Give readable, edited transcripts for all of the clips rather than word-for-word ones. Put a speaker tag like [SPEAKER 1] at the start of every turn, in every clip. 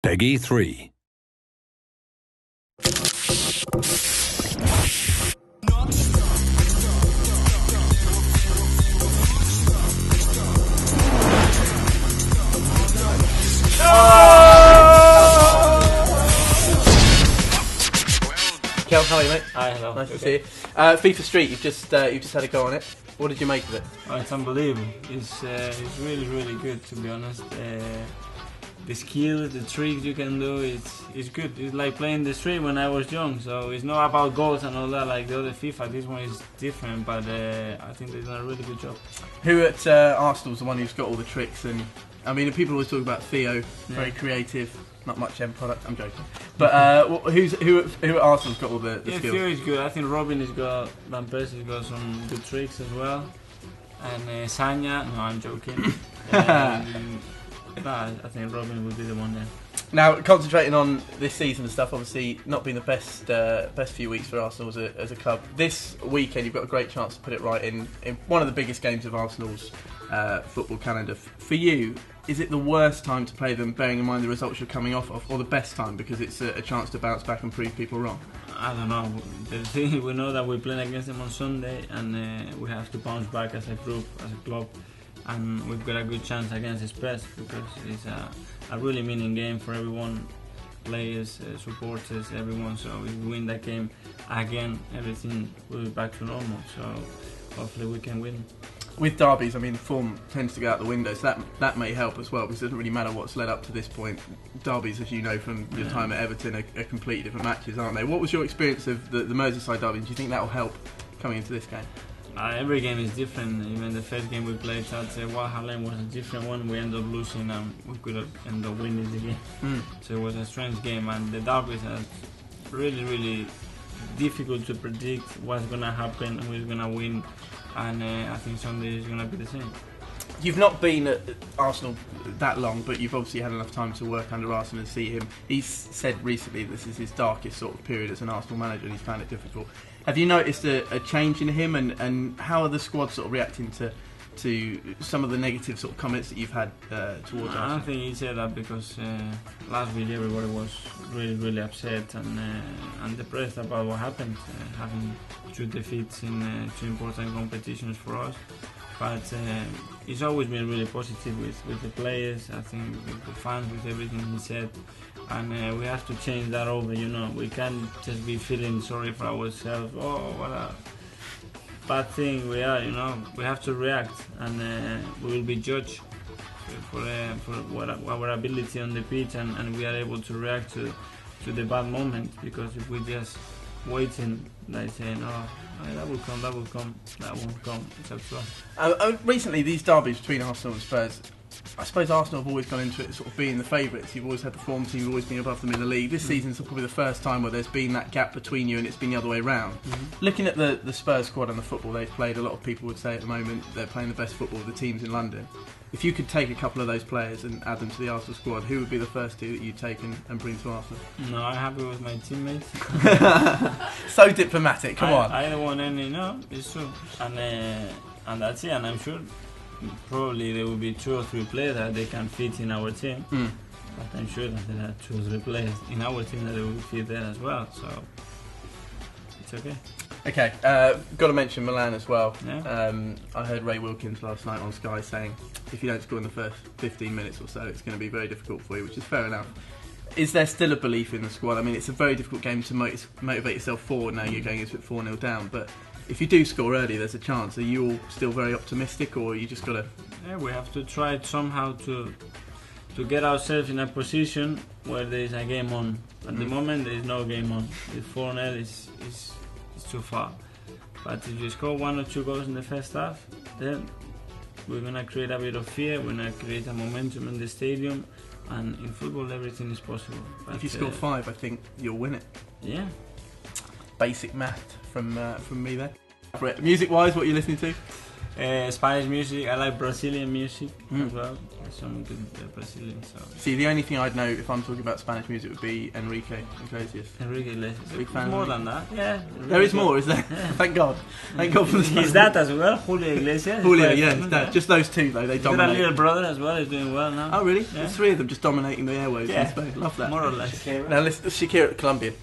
[SPEAKER 1] Peggy 3.
[SPEAKER 2] Kel, how are you, mate?
[SPEAKER 3] Hi, hello.
[SPEAKER 2] Nice to see you. FIFA Street, you've just had a go on it. What did you make of it?
[SPEAKER 3] Oh, it's unbelievable. It's really good, to be honest. The skill, the tricks you can do, it's good. It's like playing the street when I was young, so it's not about goals and all that like the other FIFA. This one is different, but I think they've done a really good job.
[SPEAKER 2] Who at Arsenal's the one who's got all the tricks? And I mean, people always talk about Theo, very creative, not much end product. I'm joking. But who at Arsenal's got all the skills?
[SPEAKER 3] Theo is good. I think Robin has got, Van Persie's got some good tricks as well. And Sanya, no, I'm joking. I think Robin would be the one there.
[SPEAKER 2] Now, concentrating on this season and stuff, obviously not been the best few weeks for Arsenal as a club. This weekend, you've got a great chance to put it right in one of the biggest games of Arsenal's football calendar. For you, is it the worst time to play them, bearing in mind the results you're coming off of, or the best time because it's a chance to bounce back and prove people wrong?
[SPEAKER 3] I don't know. The thing, we know that we're playing against them on Sunday, and we have to bounce back as a group, as a club. And we've got a good chance against Spurs because it's a really meaning game for everyone, players, supporters, everyone. So if we win that game again, everything will be back to normal. So hopefully we can win.
[SPEAKER 2] With derbies, I mean, form tends to go out the window, so that may help as well, because it doesn't really matter what's led up to this point. Derbies, as you know from your time at Everton, are completely different matches, aren't they? What was your experience of the Merseyside derby? Do you think that will help coming into this game?
[SPEAKER 3] Every game is different. Even the first game we played at Walcott was a different one. We ended up losing and we could have ended up winning the game. So it was a strange game, and the derbies are really difficult to predict what's going to happen, who's going to win, and I think Sunday is going to be the same.
[SPEAKER 2] You've not been at Arsenal that long, but you've obviously had enough time to work under Arsenal and see him. He's said recently this is his darkest sort of period as an Arsenal manager, and he's found it difficult. Have you noticed a change in him, and how are the squad sort of reacting to some of the negative sort of comments that you've had towards Arsenal?
[SPEAKER 3] I don't think he said that because last week everybody was really upset and depressed about what happened, having 2 defeats in 2 important competitions for us. But he's always been really positive with the players, I think with the fans, with everything he said. And we have to change that over, you know. We can't just be feeling sorry for ourselves. Oh, what a bad thing we are, you know. We have to react, and we will be judged for our ability on the pitch, and we are able to react to the bad moment. Because if we just waiting, like saying, oh, that will come, that won't come, it's up to us.
[SPEAKER 2] Recently, these derbies between Arsenal and Spurs, I suppose Arsenal have always gone into it sort of being the favourites. You've always had the form team, you've always been above them in the league. This season's probably the first time where there's been that gap between you and it's been the other way round. Looking at the Spurs squad and the football they've played, a lot of people would say at the moment they're playing the best football of the teams in London. If you could take a couple of those players and add them to the Arsenal squad, who would be the first 2 that you'd take and bring to Arsenal?
[SPEAKER 3] No, I'm happy with my teammates.
[SPEAKER 2] So diplomatic, come on.
[SPEAKER 3] I don't want any, no, it's true. And that's it, and I'm sure probably there will be 2 or 3 players that they can fit in our team. But I'm sure that there are 2 or 3 players in our team that will fit there as well, so it's okay.
[SPEAKER 2] Okay, got to mention Milan as well.
[SPEAKER 3] Yeah.
[SPEAKER 2] I heard Ray Wilkins last night on Sky saying if you don't score in the first 15 minutes or so, it's going to be very difficult for you, which is fair enough. Is there still a belief in the squad? I mean, it's a very difficult game to motivate yourself forward now you're going into it 4-0 down, but if you do score early, there's a chance. Are you all still very optimistic, or you just got to...
[SPEAKER 3] Yeah, we have to try somehow to get ourselves in a position where there is a game on. At the moment, there is no game on. The 4-0 is too far. But if you score 1 or 2 goals in the first half, then we're going to create a bit of fear, we're going to create a momentum in the stadium, and in football everything is possible. But
[SPEAKER 2] if you score 5, I think you'll win it.
[SPEAKER 3] Yeah.
[SPEAKER 2] Basic math from me there. Music-wise, what are you listening to?
[SPEAKER 3] Spanish music, I like Brazilian music as well. some good Brazilians. So.
[SPEAKER 2] See, the only thing I'd know if I'm talking about Spanish music would be Enrique Iglesias.
[SPEAKER 3] Enrique Iglesias.
[SPEAKER 2] Big fan.
[SPEAKER 3] More than that. Yeah.
[SPEAKER 2] There is more, is there?
[SPEAKER 3] Yeah.
[SPEAKER 2] Thank God. Thank God for the
[SPEAKER 3] His dad as well, Julio Iglesias.
[SPEAKER 2] Julio, yeah, his dad. Just those two though. They
[SPEAKER 3] He's got a
[SPEAKER 2] dominate.
[SPEAKER 3] little brother as well. He's doing well now.
[SPEAKER 2] Oh really?
[SPEAKER 3] Yeah.
[SPEAKER 2] There's three of them just dominating the airwaves
[SPEAKER 3] Yeah.
[SPEAKER 2] in Spain. Love that.
[SPEAKER 3] More or less.
[SPEAKER 2] Now listen, Shakira, Colombian.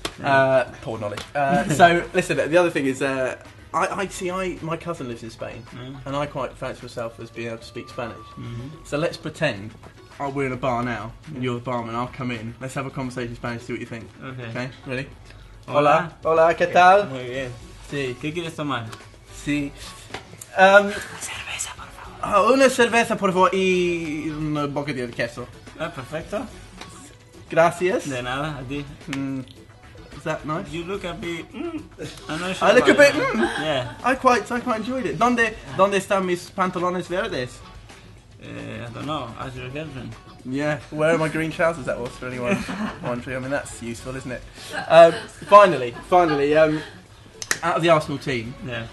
[SPEAKER 2] Poor knowledge. So listen, the other thing is, my cousin lives in Spain, and I quite fancy myself as being able to speak Spanish. So let's pretend we're in a bar now, and you're the barman. I'll come in. Let's have a conversation in Spanish. See what you think. Okay. Ready?
[SPEAKER 3] Hola.
[SPEAKER 2] Hola. ¿Qué tal?
[SPEAKER 3] Muy bien.
[SPEAKER 2] Sí.
[SPEAKER 3] ¿Qué quieres tomar?
[SPEAKER 2] Sí.
[SPEAKER 3] Cerveza, por favor.
[SPEAKER 2] Una cerveza, por favor, y un bocadillo de queso.
[SPEAKER 3] Perfecto.
[SPEAKER 2] Gracias.
[SPEAKER 3] De nada, a ti.
[SPEAKER 2] Is that nice?
[SPEAKER 3] You look a bit. I'm not sure.
[SPEAKER 2] I look a bit.
[SPEAKER 3] Yeah.
[SPEAKER 2] I quite enjoyed it. ¿Dónde están mis pantalones verdes?
[SPEAKER 3] I don't know. Ask your girlfriend.
[SPEAKER 2] Yeah, where are my green trousers? That was for anyone wondering. I mean, that's useful, isn't it? Finally, out of the Arsenal team,
[SPEAKER 3] Yeah.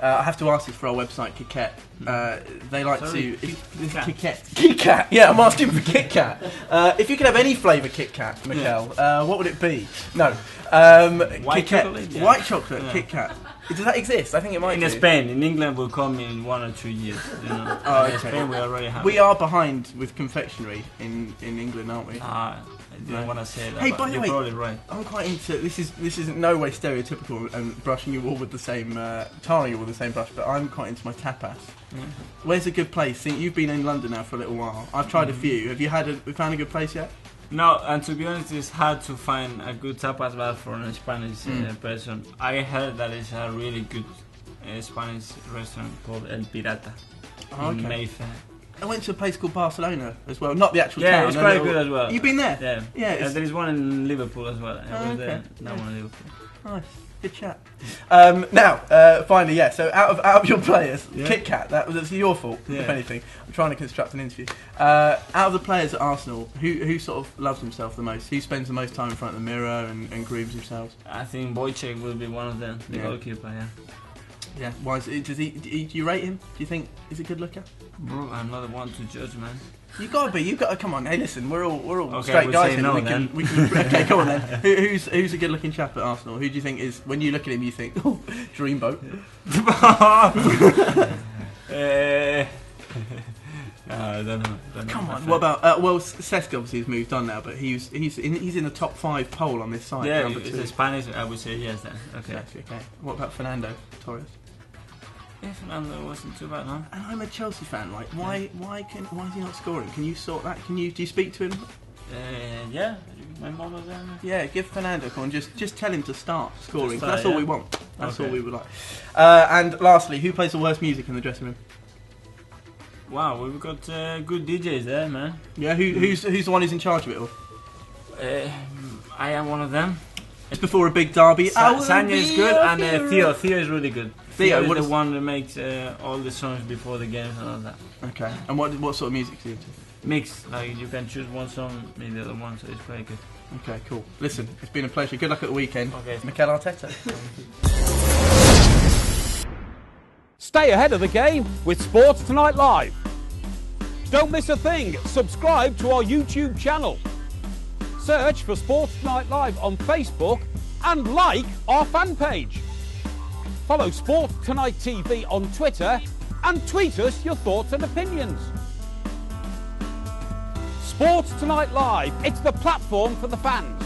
[SPEAKER 2] I have to ask this for our website, KitKat. They like
[SPEAKER 3] Sorry,
[SPEAKER 2] to
[SPEAKER 3] KitKat.
[SPEAKER 2] KitKat. Yeah, I'm asking for KitKat. If you could have any flavour KitKat, Mikel, what would it be? No,
[SPEAKER 3] White
[SPEAKER 2] KitKat.
[SPEAKER 3] chocolate? Yeah.
[SPEAKER 2] White chocolate
[SPEAKER 3] Yeah.
[SPEAKER 2] KitKat. Does that exist? I think it might.
[SPEAKER 3] In Spain, in England, will come in 1 or 2 years. You know.
[SPEAKER 2] Oh,
[SPEAKER 3] In
[SPEAKER 2] okay.
[SPEAKER 3] Spain, we already have.
[SPEAKER 2] We are behind with confectionery in England, aren't we?
[SPEAKER 3] I didn't want to say that.
[SPEAKER 2] Hey,
[SPEAKER 3] but
[SPEAKER 2] by the
[SPEAKER 3] you're
[SPEAKER 2] way,
[SPEAKER 3] probably right.
[SPEAKER 2] I'm quite into this. Is in no way stereotypical and brushing you all with the same, tarring you all with the same brush. But I'm quite into my tapas. Where's a good place? See, you've been in London now for a little while. I've tried a few. Have you found a good place yet?
[SPEAKER 3] No, and to be honest, it's hard to find a good tapas bar for a Spanish person. I heard that it's a really good Spanish restaurant called El Pirata in Mayfair.
[SPEAKER 2] I went to a place called Barcelona as well. Not the actual town.
[SPEAKER 3] Yeah, it's quite good as well.
[SPEAKER 2] You've been there?
[SPEAKER 3] Yeah.
[SPEAKER 2] Yeah.
[SPEAKER 3] There is one in Liverpool as well. I was there.
[SPEAKER 2] Okay.
[SPEAKER 3] That one in Liverpool.
[SPEAKER 2] Nice. Good chat. Now, finally, yeah. So out of your players, KitKat, that's your fault, if anything. I'm trying to construct an interview. Out of the players at Arsenal, who sort of loves himself the most? Who spends the most time in front of the mirror and grooms themselves?
[SPEAKER 3] I think Walcott will be one of them, the goalkeeper. Yeah.
[SPEAKER 2] Yeah. Why do you rate him? Do you think he's a good looker?
[SPEAKER 3] Bro, I'm not the one to judge, man.
[SPEAKER 2] You gotta be. You gotta come on. Hey, listen, we're all
[SPEAKER 3] Okay,
[SPEAKER 2] straight
[SPEAKER 3] we'll
[SPEAKER 2] guys
[SPEAKER 3] say
[SPEAKER 2] here.
[SPEAKER 3] no,
[SPEAKER 2] We can. Okay, come on then. Who's a good-looking chap at Arsenal? Who do you think is? When you look at him, you think, oh, dreamboat.
[SPEAKER 3] I don't know.
[SPEAKER 2] Come on. What about? Well, Cesc obviously has moved on now, but he's in the top 5 poll on this site.
[SPEAKER 3] Yeah,
[SPEAKER 2] number
[SPEAKER 3] it's
[SPEAKER 2] 2.
[SPEAKER 3] a Spanish. I would say yes then. Okay.
[SPEAKER 2] Okay. What about Fernando Torres?
[SPEAKER 3] Yeah, Fernando wasn't too bad, huh?
[SPEAKER 2] And I'm a Chelsea fan. Like, why is he not scoring? Can you sort that? Do you speak to him?
[SPEAKER 3] Yeah, my mom was there.
[SPEAKER 2] Yeah, give Fernando a call and just tell him to start scoring.
[SPEAKER 3] Start,
[SPEAKER 2] That's all we want. That's
[SPEAKER 3] Okay.
[SPEAKER 2] all we would like. And lastly, who plays the worst music in the dressing room?
[SPEAKER 3] Wow, we've got good DJs there, man.
[SPEAKER 2] Yeah, who's the one who's in charge of it all?
[SPEAKER 3] I am one of them.
[SPEAKER 2] It's before a big derby.
[SPEAKER 3] Sanya is good, and Theo is really good.
[SPEAKER 2] Theo,
[SPEAKER 3] Theo
[SPEAKER 2] what
[SPEAKER 3] is
[SPEAKER 2] is-
[SPEAKER 3] the one that makes all the songs before the games and all that.
[SPEAKER 2] Okay. And what sort of music is he into?
[SPEAKER 3] Mix, like you can choose one song, maybe the other one, so it's quite good.
[SPEAKER 2] Okay, cool. Listen, it's been a pleasure. Good luck at the weekend.
[SPEAKER 3] Okay.
[SPEAKER 2] Mikel Arteta.
[SPEAKER 1] Stay ahead of the game with Sports Tonight Live. Don't miss a thing. Subscribe to our YouTube channel. Search for Sports Tonight Live on Facebook and like our fan page. Follow Sports Tonight TV on Twitter and tweet us your thoughts and opinions. Sports Tonight Live, it's the platform for the fans.